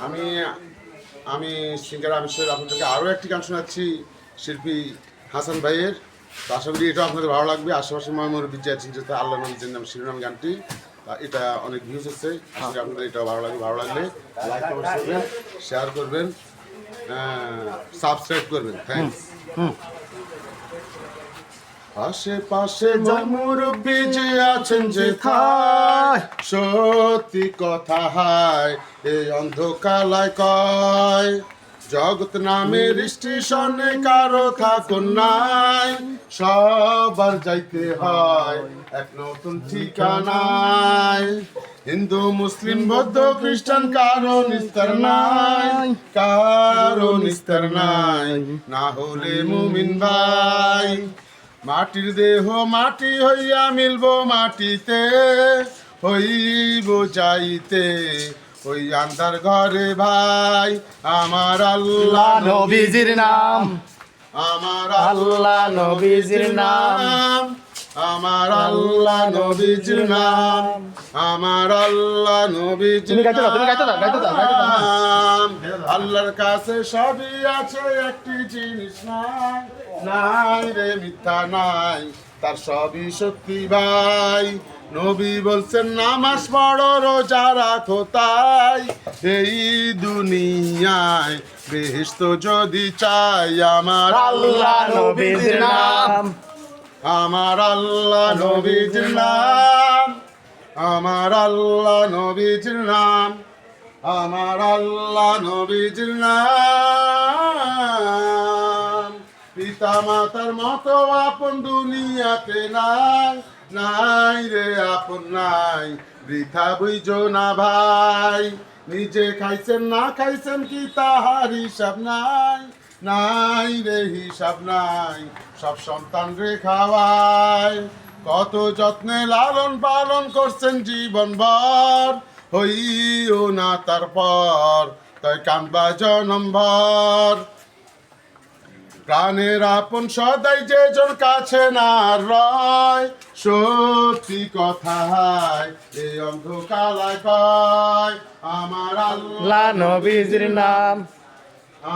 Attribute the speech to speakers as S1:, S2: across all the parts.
S1: আমি আমি সিঙ্গার আমির আপনাদেরকে আরও একটি গান শোনাচ্ছি শিল্পী হাসান ভাইয়ের। তো আশা করি এটাও আপনাদের ভালো লাগবে। আশেপাশে ময়মর বিজয় আছেন যেটা আল্লাহ নবীর নাম শিরোনাম গানটি, এটা অনেক ভিউজ হচ্ছে। আশা করি আপনাদের এটাও ভালো লাগবে। ভালো লাগলে লাইক করবেন, শেয়ার করবেন, সাবস্ক্রাইব করবেন। থ্যাংকস। আশেপাশে মুরব্বী যে আছেন যে থায়, সত্যি কথা হায় এই অন্ধকালায় কয়, জগৎ নামের স্টেশনে কারো থাকুন নাই, সবার যাইতে হয় এক নতুন ঠিকানায়। হিন্দু মুসলিম বৌদ্ধ খ্রিস্টান কারো নিস্তার নাই, কারো নিস্তার নাই, না হলে মুমিন ভাই। মাটির দেহ মাটি হইয়া মিলব মাটিতে, হইব যাইতে ওই আন্ধার ঘরে ভাই। আমার আল্লাহ
S2: নবীজির নাম,
S1: আমার
S2: আল্লাহ নবীজির নাম,
S1: আমার আল্লাহ নবীজির নাম, আমার আল্লাহ নবীজির নাম। আল্লাহর কাছে সবই আছে, একটি জিনিস নাই, নাই রে মিথ্যা নাই, তার সবই সত্যি ভাই। নবী বলছেন নামাজ পড়ো রোজা রাখো তাই, এই দুনিয়ায় বেহেশত যদি চাই। আমার
S2: আল্লাহ নবীজির নাম,
S1: আমার আল্লাহ নবীজির নাম, আমার আল্লাহ নবীজির নাম, আমার আল্লাহ নবীজির নাম। পিতা মাতার মতো আপন দুনিয়াতে নাই, নাই রে আপন নাই, বৃথা বুঝো না ভাই। নিজে খাইছেন না খাইছেন কি তাহার হিসাব নাই, নাই রে হিসাব নাই, সব সন্তান রে খাওয়ায়। কত যত্নে লালন পালন করছেন জীবন ভর, হইও না তারপর তাই কান্দবা জনম ভর। প্রাণের আপন সদাই যে জন কাছে না রয়, সত্যি কথা হায় এই অন্ধকালায় কয়। আমার
S2: আল্লাহ নবীজির নাম,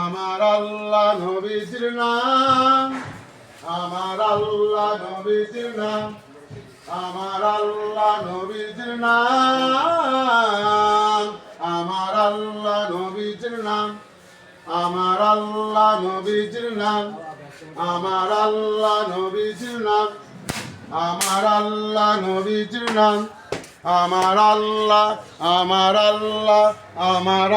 S1: আমার আল্লাহ নবীজির নাম, আমার আল্লাহ নবীজির নাম, আমার আল্লাহ নবীজির নাম, আমার আল্লাহ নবীজির নাম, আমার আল্লাহ নবীজির নাম, আমার আল্লাহ নবীজির নাম, আমার আল্লাহ নবীজির নাম, আমার আল্লাহ, আমার আল্লাহ, আমার